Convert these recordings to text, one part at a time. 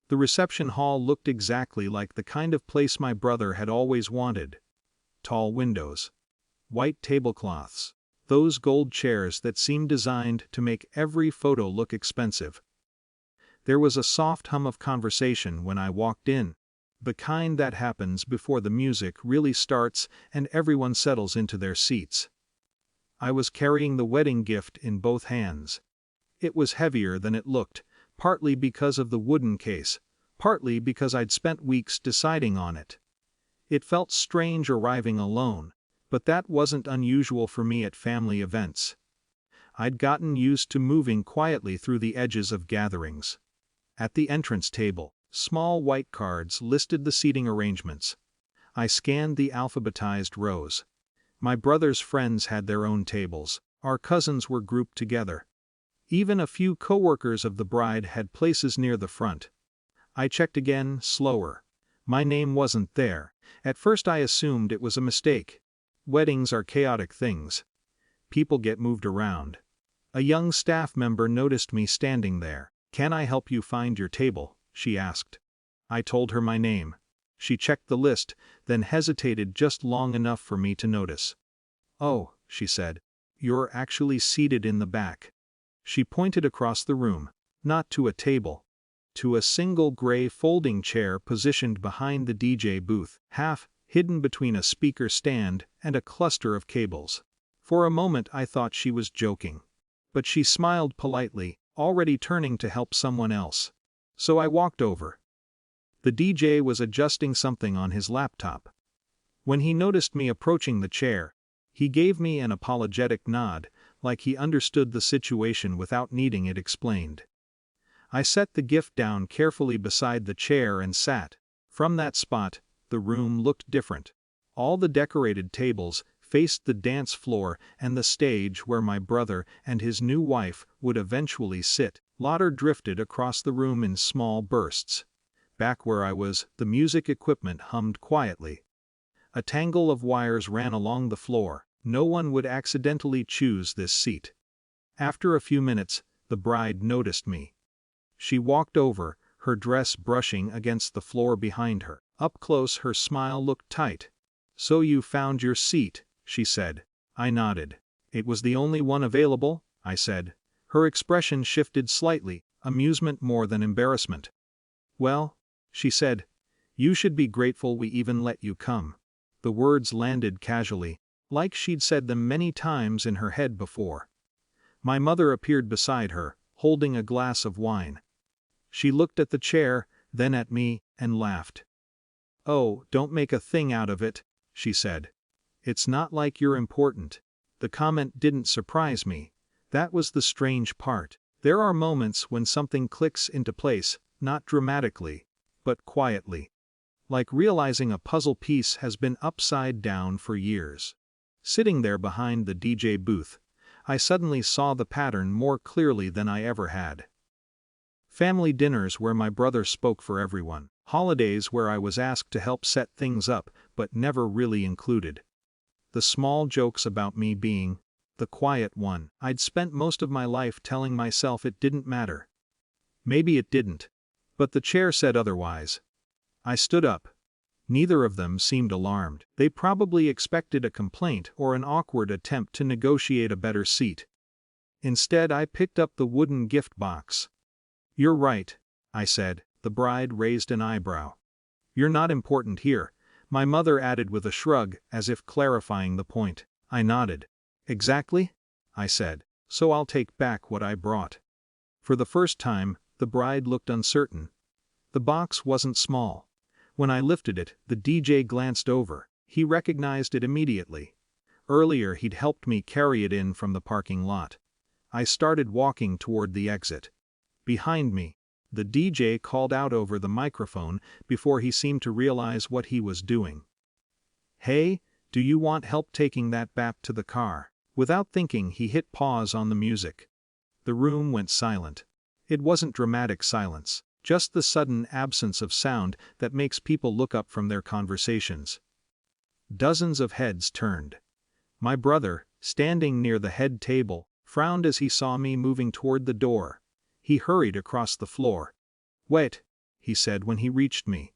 The reception hall looked exactly like the kind of place my brother had always wanted. Tall windows. White tablecloths. Those gold chairs that seemed designed to make every photo look expensive. There was a soft hum of conversation when I walked in. The kind that happens before the music really starts and everyone settles into their seats. I was carrying the wedding gift in both hands. It was heavier than it looked, partly because of the wooden case, partly because I'd spent weeks deciding on it. It felt strange arriving alone, but that wasn't unusual for me at family events. I'd gotten used to moving quietly through the edges of gatherings. At the entrance table, small white cards listed the seating arrangements. I scanned the alphabetized rows. My brother's friends had their own tables, our cousins were grouped together. Even a few coworkers of the bride had places near the front. I checked again, slower. My name wasn't there. At first I assumed it was a mistake. Weddings are chaotic things. People get moved around. A young staff member noticed me standing there. "Can I help you find your table?" she asked. I told her my name. She checked the list, then hesitated just long enough for me to notice. "Oh," she said. "You're actually seated in the back." She pointed across the room, not to a table, to a single gray folding chair positioned behind the DJ booth, half hidden between a speaker stand and a cluster of cables. For a moment I thought she was joking. But she smiled politely, already turning to help someone else. So I walked over. The DJ was adjusting something on his laptop. When he noticed me approaching the chair, he gave me an apologetic nod, like he understood the situation without needing it explained. I set the gift down carefully beside the chair and sat. From that spot, the room looked different. All the decorated tables faced the dance floor and the stage where my brother and his new wife would eventually sit. Laughter drifted across the room in small bursts. Back where I was, the music equipment hummed quietly. A tangle of wires ran along the floor. No one would accidentally choose this seat. After a few minutes, the bride noticed me. She walked over, her dress brushing against the floor behind her. Up close her smile looked tight. "So you found your seat," she said. I nodded. "It was the only one available," I said. Her expression shifted slightly, amusement more than embarrassment. "Well," she said, "you should be grateful we even let you come." The words landed casually, like she'd said them many times in her head before. My mother appeared beside her, holding a glass of wine. She looked at the chair, then at me, and laughed. "Oh, don't make a thing out of it," she said. "It's not like you're important." The comment didn't surprise me. That was the strange part. There are moments when something clicks into place, not dramatically, but quietly. Like realizing a puzzle piece has been upside down for years. Sitting there behind the DJ booth, I suddenly saw the pattern more clearly than I ever had. Family dinners where my brother spoke for everyone. Holidays where I was asked to help set things up but never really included. The small jokes about me being the quiet one. I'd spent most of my life telling myself it didn't matter. Maybe it didn't. But the chair said otherwise. I stood up. Neither of them seemed alarmed. They probably expected a complaint or an awkward attempt to negotiate a better seat. Instead, I picked up the wooden gift box. "You're right," I said. The bride raised an eyebrow. "You're not important here," my mother added with a shrug, as if clarifying the point. I nodded. "Exactly?" I said. "So I'll take back what I brought." For the first time, the bride looked uncertain. The box wasn't small. When I lifted it, the DJ glanced over. He recognized it immediately. Earlier he'd helped me carry it in from the parking lot. I started walking toward the exit. Behind me, the DJ called out over the microphone before he seemed to realize what he was doing. "Hey, do you want help taking that back to the car?" Without thinking, he hit pause on the music. The room went silent. It wasn't dramatic silence, just the sudden absence of sound that makes people look up from their conversations. Dozens of heads turned. My brother, standing near the head table, frowned as he saw me moving toward the door. He hurried across the floor. "Wait," he said when he reached me.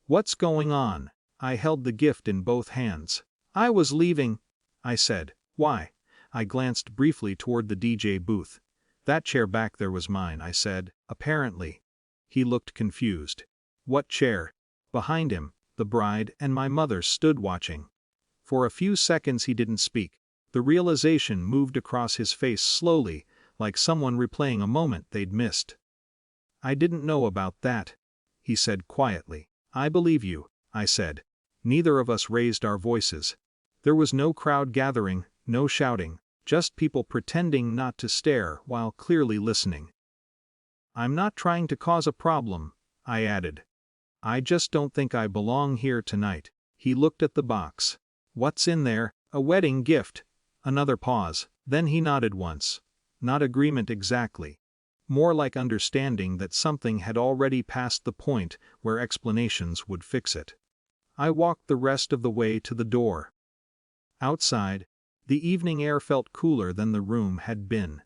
"What's going on?" I held the gift in both hands. "I was leaving," I said. "Why?" I glanced briefly toward the DJ booth. "That chair back there was mine," I said, apparently. He looked confused. "What chair?" Behind him, the bride and my mother stood watching. For a few seconds he didn't speak. The realization moved across his face slowly, like someone replaying a moment they'd missed. "I didn't know about that," he said quietly. "I believe you," I said. Neither of us raised our voices. There was no crowd gathering, no shouting, just people pretending not to stare while clearly listening. "I'm not trying to cause a problem," I added. "I just don't think I belong here tonight." He looked at the box. "What's in there?" "A wedding gift." Another pause, then he nodded once. Not agreement exactly. More like understanding that something had already passed the point where explanations would fix it. I walked the rest of the way to the door. Outside, the evening air felt cooler than the room had been.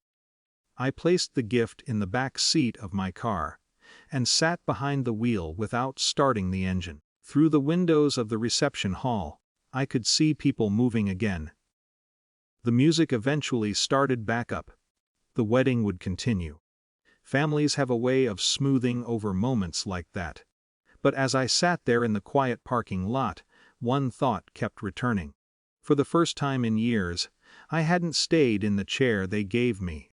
I placed the gift in the back seat of my car and sat behind the wheel without starting the engine. Through the windows of the reception hall, I could see people moving again. The music eventually started back up. The wedding would continue. Families have a way of smoothing over moments like that. But as I sat there in the quiet parking lot, one thought kept returning. For the first time in years, I hadn't stayed in the chair they gave me